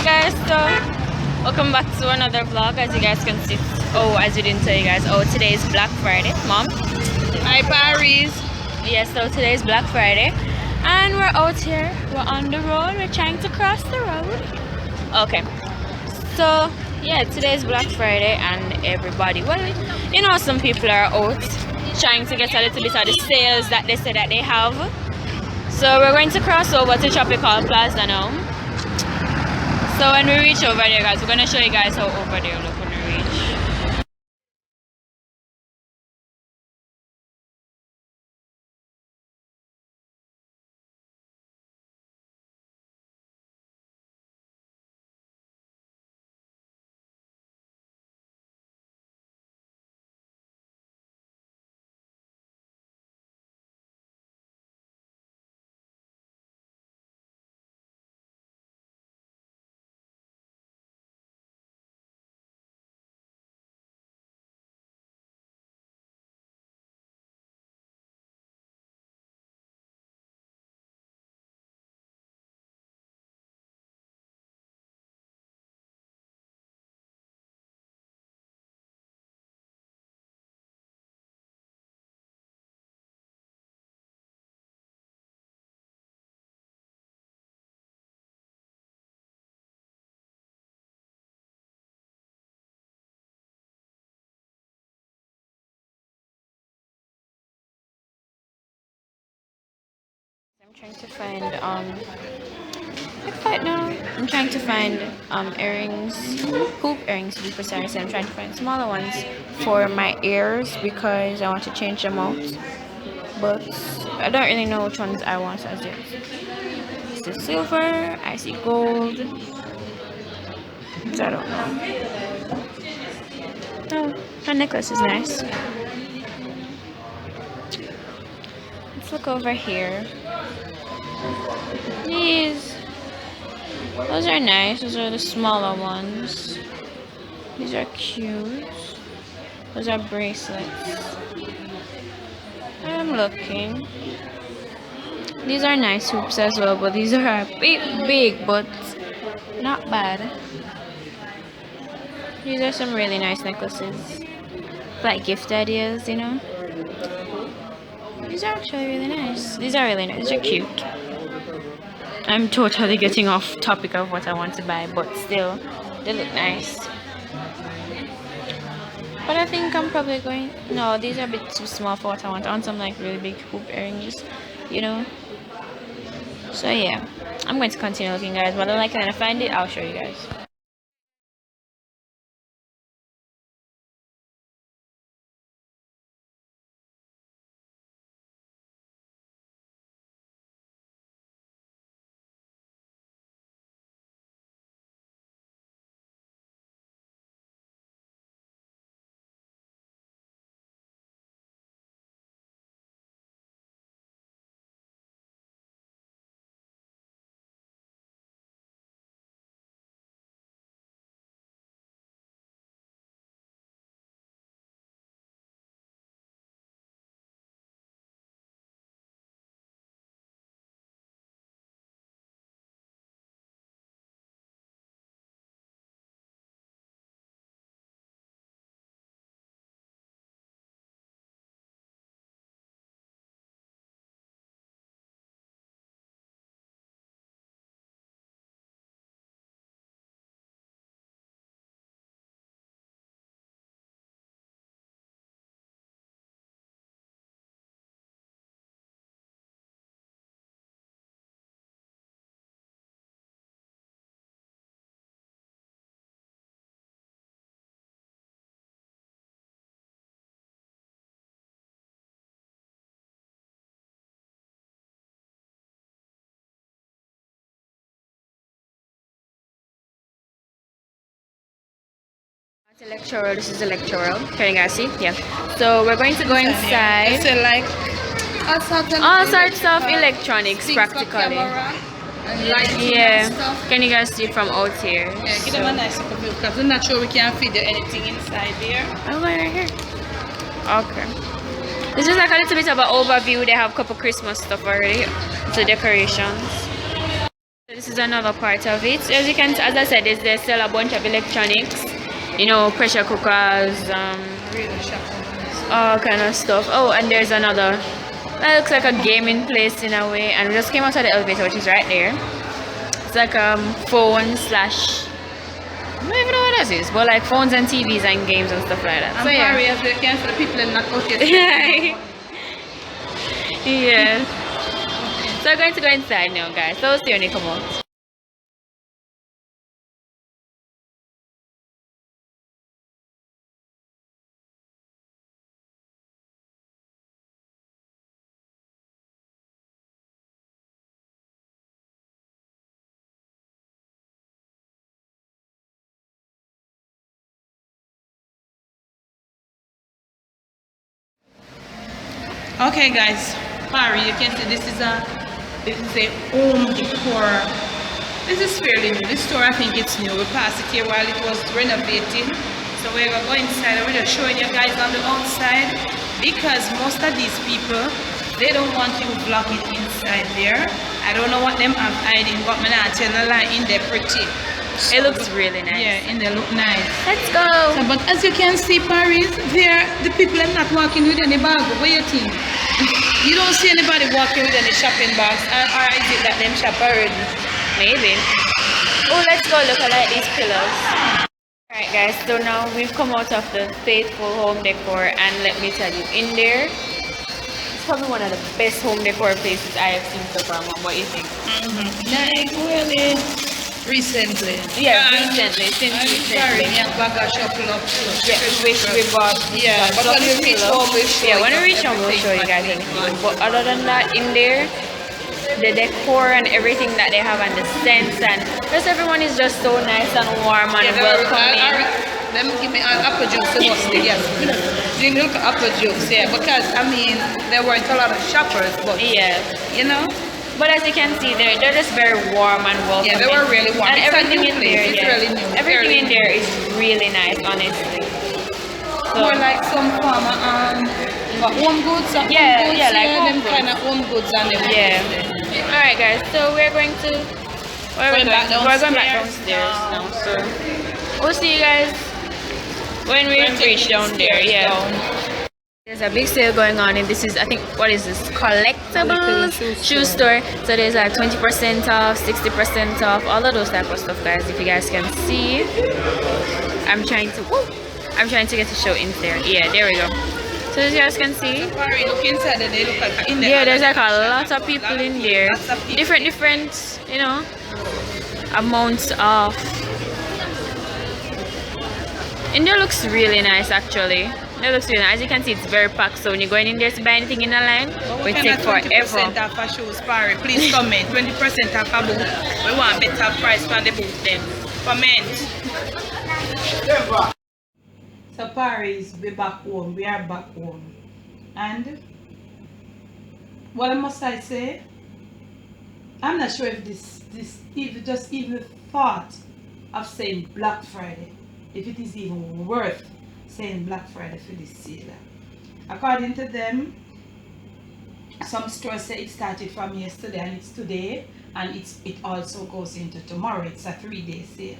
guys, so welcome back to another vlog. As you guys can see, as we didn't tell you guys, today is Black Friday. Mom, hi Paris. yes, so today is Black Friday and we're out here, we're on the road, we're trying to cross the road. Okay, so yeah, today is Black Friday and everybody, well, you know, some people are out trying to get a little bit of the sales that they say that they have. So we're going to cross over to Tropical Plaza now. So when we reach over there, guys, we're going to show you guys how over there look when we reach. I'm trying to find I'm trying to find earrings, hoop earrings to be precise. I'm trying to find smaller ones for my ears because I want to change them out. But I don't really know which ones I want as yet. I see silver, I see gold. So I don't know. Oh, her necklace is nice. Let's look over here. Those are nice. Those are the smaller ones. These are cute. Those are bracelets. I'm looking. These are nice hoops as well, but these are a bit big, but not bad. These are some really nice necklaces. Like gift ideas, you know. These are actually really nice. These are really nice. These are cute. I'm totally getting off topic of what I want to buy, but still, they look nice. But I think I'm probably going... No, these are a bit too small for what I want. I want some like really big hoop earrings, you know. So yeah, I'm going to continue looking, guys. But when I find it, I'll show you guys. Electoral. This is electoral. Can you guys see? Yeah. So we're going to go inside. It's like all sorts of electronics, practically. Yeah. Can you guys see from out here? Yeah, give them a nice look view because we're not sure we can fit anything inside there. Oh, right here. Okay. This is like a little bit of an overview. They have a couple Christmas stuff already. So decorations. This This is another part of it. As you can, as I said, there's still a bunch of electronics, you know, pressure cookers, all kind of stuff. Oh, and there's another. That looks like a gaming place in a way. And we just came out of the elevator, which is right there. It's like phone slash. I don't even know what that is, but like phones and TVs and games and stuff like that. I'm sorry, as they can for the people in not out yet. Yeah. So we're going to go inside now, guys. So we'll see when you come out. Okay, guys. Sorry, you can see this is a home decor. This is fairly new. This store, I think it's new. We passed it here while it was renovating. So we're going to go inside and we're just showing you guys on the outside, because most of these people, they don't want you to vlog it inside there. I don't know what them have hiding, but I'm not telling a lie, in there pretty. It looks really nice. Yeah, in there look nice. Let's go. So, but as you can see, Paris, there the people are not walking with any bag. What do you think? You don't see anybody walking with any shopping bags, or is it that them shop already? Maybe. Oh, let's go look at these pillars. Alright guys, so now we've come out of the faithful home decor, and let me tell you, in there, it's probably one of the best home decor places I have seen so far. Mom, what do you think? Like really recently. Yeah, recently, since recently. Yeah, bag of shuffle up. Yeah, which we bought. Yeah, but when we reach home, we'll show you. Yeah, when we reach home, we'll show you guys anything. But other than that, in there, the decor and everything that they have, and the scents, and just everyone is just so nice and warm and welcoming. Let me give me an apple juice. Yes, drink milk apple juice. Yeah, because I mean there weren't a lot of shoppers, but yeah, you know. But as you can see, they're just very warm and welcoming. Yeah, they were really warm. And it's everything in there, it's really new. Everything in there is really nice, honestly. So, more like some farmer home goods. Yeah, home goods, yeah, like home them goods. kind of home goods and them. Yeah. All right, guys. So we're going to. We're going back downstairs now. So we'll see you guys when we reach down there. Yeah. There's a big sale going on, and this is, I think, what is this? Collectibles shoe store. So there's like 20% off, 60% off, all of those type of stuff, guys. If you guys can see, I'm trying to get the show in there. Yeah, there we go. So as you guys can see, Look inside and they look like in there. yeah, there's like a lot of people in there. Different, you know, amounts of. And there looks really nice, actually. It looks really nice. As you can see, it's very packed. So when you're going in there to buy anything in a line, it take forever. 20% off our shoes, Parry. Please comment. 20% off our boot. We want better price for the boot then. Comment. So Paris, we're back home. We are back home. And what must I say? I'm not sure if this even thought of saying Black Friday, if it is even worth saying Black Friday for this sale. According to them, some stores say it started from yesterday and it's today, and it also goes into tomorrow. It's a 3-day sale.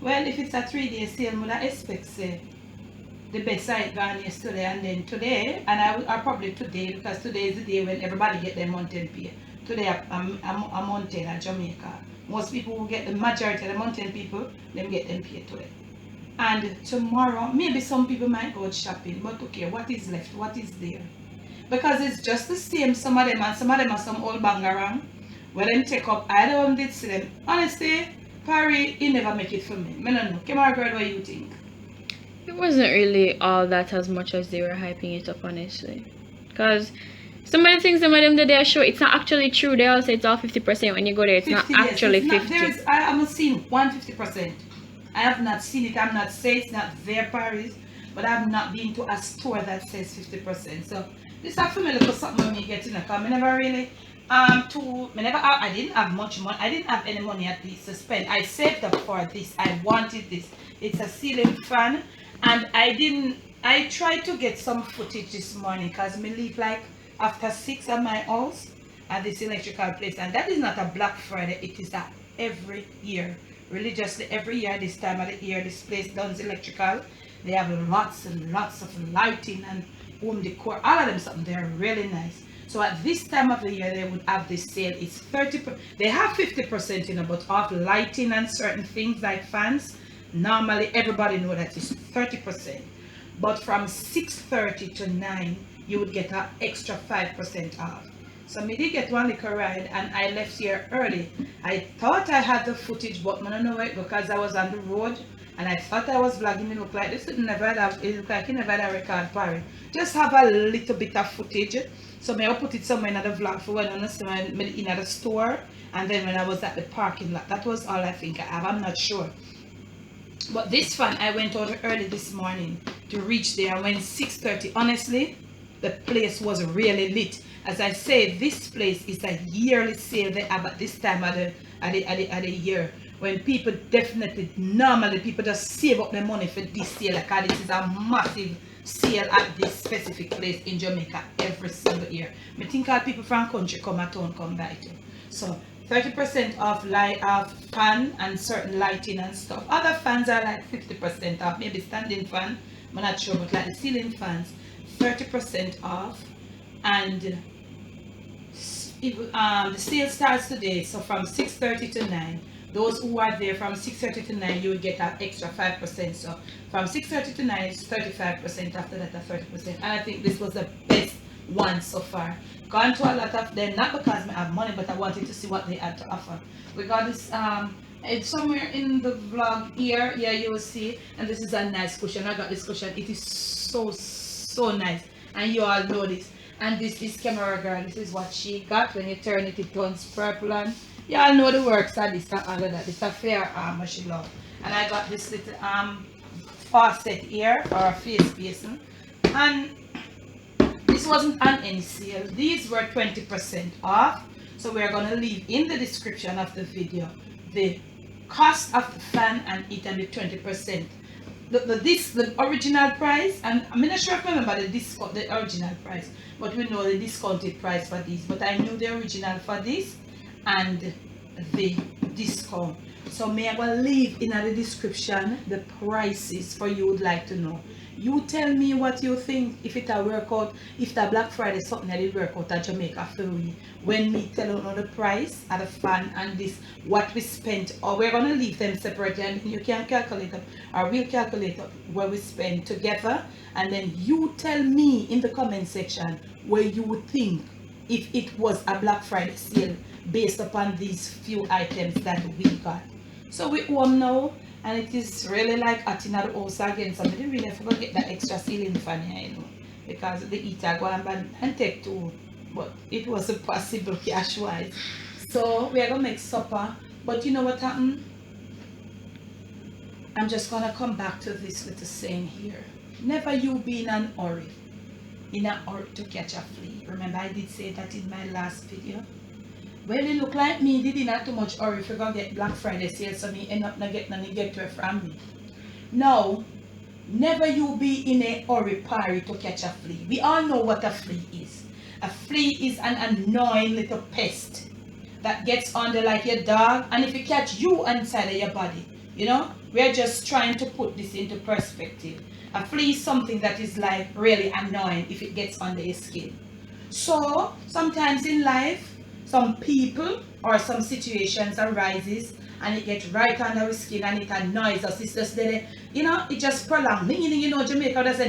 Well, if it's a 3-day sale, would I expect say the best side gone yesterday and then today, and I probably today, because today is the day when everybody get their mountain pay. Today I'm mountain at Jamaica. Most people who get the majority of the mountain people, them get them paid today. And tomorrow, maybe some people might go shopping, but okay, what is left? What is there? Because it's just the same, some of them, and some of them are some old bangarang. Where them take up, I don't did see them. Honestly, Parry, he never make it for me. I don't know. Margaret, what do you think? It wasn't really all that as much as they were hyping it up, honestly. Because some of the things, some of them that they are showing, it's not actually true. They all say it's all 50%. When you go there, it's not actually 50. I haven't seen 150%. I have not seen it. I'm not saying it's not there, Paris, but I have not been to a store that says 50%. So this is familiar for something when me getting a car. I never really I didn't have much money. I didn't have any money at least to spend. I saved up for this. I wanted this. It's a ceiling fan, and I tried to get some footage this morning because me leave like after 6 at my house at this electrical place, and that is not a Black Friday. It is a every year. Religiously every year, this time of the year, this place does electrical. They have lots and lots of lighting and home decor. All of them something. They're really nice. So at this time of the year, they would have this sale. It's 30. They have 50%, but off lighting and certain things like fans. Normally, everybody know that it's 30%. But from 6:30 to 9, you would get an extra 5% off. So me did get one little ride and I left here early. I thought I had the footage, but I don't know it because I was on the road and I thought I was vlogging. It looked like this never have, it looked like you never had a record party. Just have a little bit of footage. So may I put it somewhere in the vlog for when I see when in the store and then when I was at the parking lot. That was all I think I have. I'm not sure. But this fan, I went out early this morning to reach there. I went 6:30. Honestly, the place was really lit. As I say, this place is a yearly sale they have at this time of the year. When people normally people just save up their money for this sale because this is a massive sale at this specific place in Jamaica every single year. I think all people from country come at town come by too. So 30% off light off fan and certain lighting and stuff. Other fans are like 50% off, maybe standing fan, I'm not sure, but like the ceiling fans, 30% off. And the sale starts today, so from 6:30 to 9. Those who are there from 6:30 to 9, you will get an extra 5%. So from 6:30 to 9, it's 35%. After that, 30%. And I think this was the best one so far. Gone to a lot of them, not because I have money, but I wanted to see what they had to offer. We got this, it's somewhere in the vlog here. Yeah, you will see. And this is a nice cushion. I got this cushion. It is so nice. And you all know this. And this is Camera Girl. This is what she got. When you turn it, it turns purple. And y'all know the works of this and all of that. It's a fair arm she love. And I got this little faucet here, or a face basin. And this wasn't on any sale. These were 20% off. So we're going to leave in the description of the video the cost of the fan and it and the 20%. The original price, and I'm not sure if I remember the original price, but we know the discounted price for these. But I knew the original for this and the discount. So may I will leave in the description the prices for you would like to know. You tell me what you think, if it a workout, if the Black Friday something that did work out at Jamaica for we. When me tell you the price of the fan and this, what we spent, or we're gonna leave them separately and you can calculate up, or we'll calculate up what we spend together, and then you tell me in the comment section where you would think if it was a Black Friday sale based upon these few items that we got. So we home now. And it is really like hot in the house again. So I didn't really have to get that extra ceiling fan here, because the heater go and take two. But it wasn't possible cash wise. So we are gonna make supper. But you know what happened? I'm just gonna come back to this little saying here. Never you be in an hurry. In a hurry to catch a flea. Remember I did say that in my last video. Well, it look like me did not too much hurry if we gonna get Black Friday sale, so me end up not getting any get from me. Now, never you be in a hurry party to catch a flea. We all know what a flea is. A flea is an annoying little pest that gets under like your dog, and if it catch you inside of your body, we're just trying to put this into perspective. A flea is something that is like really annoying if it gets under your skin. So sometimes in life, some people or some situations arises and it gets right under our skin and it annoys us. It's just that, it just prolongs. Jamaica does a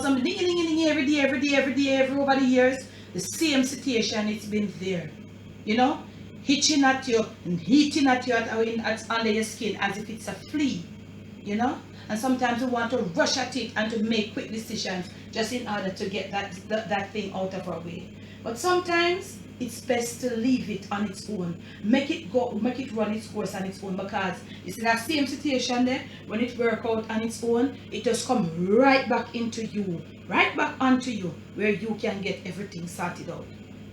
some every day, over the years. The same situation, it's been there. Hitching at you and heating at you at under your skin as if it's a flea. And sometimes we want to rush at it and to make quick decisions just in order to get that thing out of our way. But sometimes it's best to leave it on its own. Make it run its course on its own, because it's in that same situation there. When it works out on its own, it just comes right back into you, right back onto you, where you can get everything sorted out.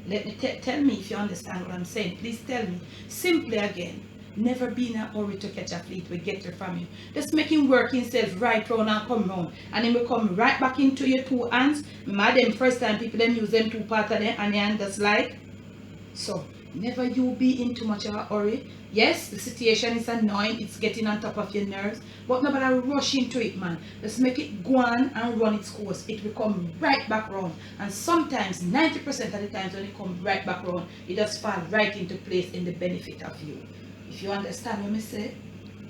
Let me tell me if you understand what I'm saying. Please tell me. Simply again, never be in a hurry to catch a flea. We get it from you. Just make him work himself right round and come round. And then we come right back into your two hands. Them first time people them use them two part of them and their hand just like. So Never you be in too much of a hurry. Yes, the situation is annoying, it's getting on top of your nerves, but nobody rush into it, man. Let's make it go on and run its course. It will come right back round. And sometimes, 90% of the times when it comes right back round, it just fall right into place in the benefit of you. If you understand what I say,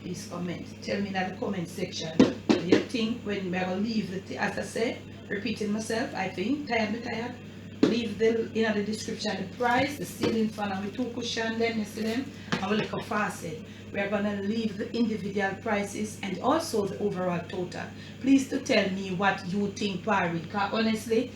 please comment. Tell me in the comment section. What do you think when we're going to leave the, as I say, repeating myself, I think, tired. Leave the in the description the price, the ceiling fan and the 2 cushion, then you see them, and we'll look a faucet. We're gonna leave the individual prices and also the overall total. Please to tell me what you think, Parry, because honestly,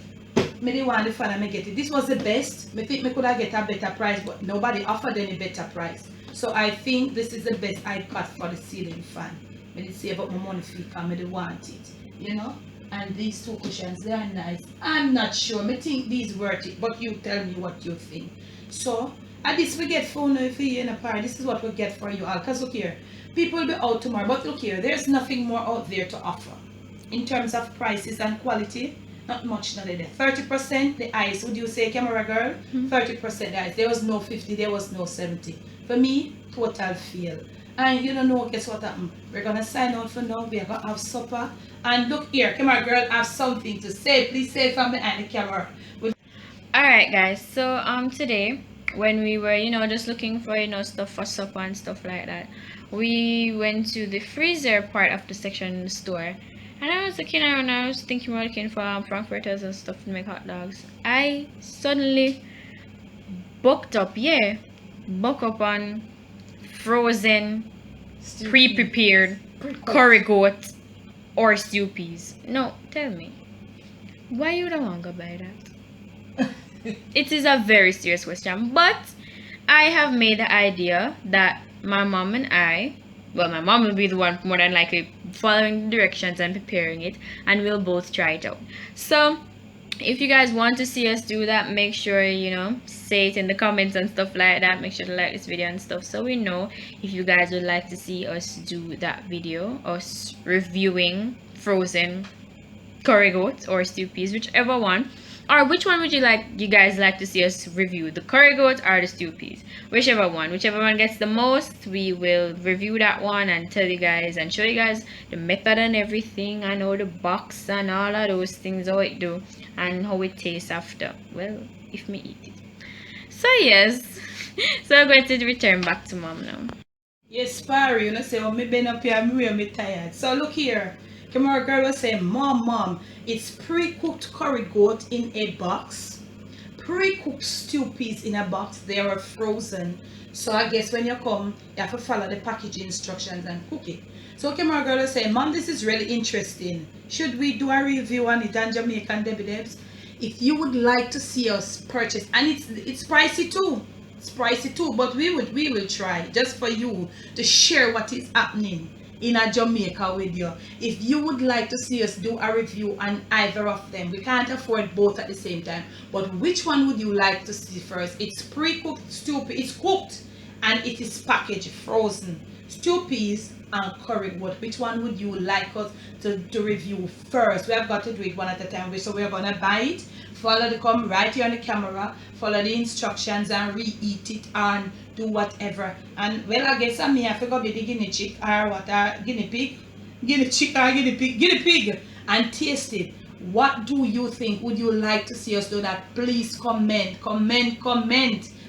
me the one the fan and me get it. This was the best. Me think me could have get a better price, but nobody offered any better price. So I think this is the best I got for the ceiling fan. Me did save up my money for it because me want it, you know. And these 2 cushions, they are nice. I'm not sure. I think these worth it, but you tell me what you think. So, at this we get phone for you in a par. This is what we get for you all. Because look here, people will be out tomorrow, but look here, there's nothing more out there to offer. In terms of prices and quality, not much not there. 30% the ice. Would you say, camera girl? 30% the ice. There was no 50, there was no 70. For me, total fail. And you don't know, guess what happened? We're gonna sign out for now. We're gonna have supper. And look here, camera girl, have something to say. Please say it from behind the camera. Alright guys, so today when we were, you know, just looking for, you know, stuff for supper and stuff like that, we went to the freezer part of the section in the store. And I was looking around, I was thinking we're looking for frankfurters and stuff to make hot dogs. I suddenly bucked up on frozen, pre-prepared curry goat or stew peas. No, tell me, why you don't want to buy that? It is a very serious question, but I have made the idea that my mom and I, well, my mom will be the one more than likely following the directions and preparing it, and we'll both try it out. So if you guys want to see us do that, make sure, you know, say it in the comments and stuff like that. Make sure to like this video and stuff so we know if you guys would like to see us do that video, us reviewing frozen curry goats or stew peas, whichever one. Or which one would you guys like to see us review, the curry goat or the stew peas? Whichever one gets the most, we will review that one and tell you guys and show you guys the method and everything, and how the box and all of those things, how it do and how it tastes after, well, if me eat it. So yes, so I'm going to return back to mom now. Yes, Parry, you know, say, oh, me been up here, I'm really tired. So look here. Camera girl was saying, mom, it's pre-cooked curry goat in a box, pre-cooked stew peas in a box. They are frozen, so I guess when you come, you have to follow the packaging instructions and cook it. So camera girl was saying, mom, this is really interesting. Should we do a review on it on Jamaican Debbie Debs? If you would like to see us purchase, and it's pricey too. It's pricey too, but we will try just for you to share what is happening in a Jamaica with you. If you would like to see us do a review on either of them, we can't afford both at the same time, but which one would you like to see first? It's pre-cooked stew peas, it's cooked and it is packaged frozen stew peas and curry goat. Which one would you like us to review first? We have got to do it one at a time, so we're gonna buy it, follow the come right here on the camera, follow the instructions and re-eat it and do whatever. And well, I guess I may have to go be the guinea chick or what, guinea pig, guinea chick or guinea pig and taste it. What do you think? Would you like to see us do that? Please comment.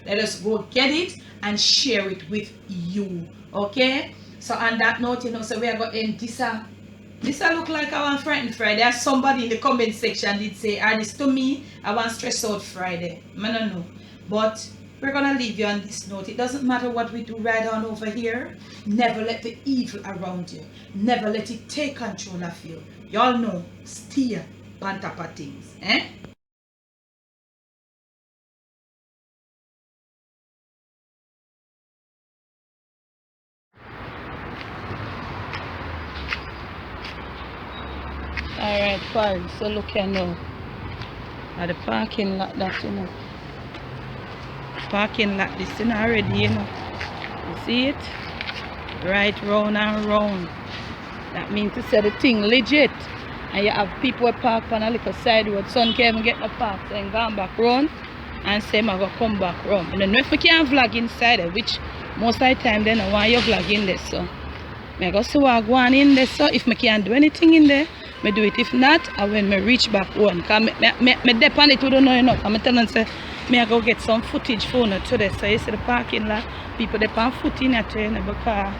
Let us go get it and share it with you. Okay, so on that note, you know, so we are going to end this look like I want Frightened Friday. There's somebody in the comment section did say, are this to me, I want Stress Out Friday. I don't know, but we're gonna leave you on this note. It doesn't matter what we do right on over here. Never let the evil around you, never let it take control of you. Y'all know, steer on top of things, eh? Alright, fine. So look here now. At the parking lot, that you know. Parking lot, this thing already, you know. You see it? Right round and round. That means to say the thing legit. And you have people park on a little side road. Son can't even get the park, so gone back round. and say I go come back round. I don't know if I can vlog inside there, which most of the time they don't want you vlog in there. So I go see what go on in there. So if I can do anything in there, I do it. If not, I when I reach back home. Because I depend it, you don't know enough. I'm telling you, say, I go get some footage for you today. So you see the parking lot, people depend foot in at you because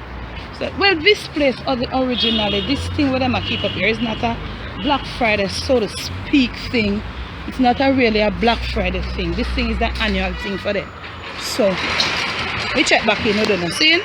so well this place originally, this thing where them keep up here is not a Black Friday so to speak thing. It's not really a Black Friday thing. This thing is the annual thing for them. So we check back in, you don't know, see?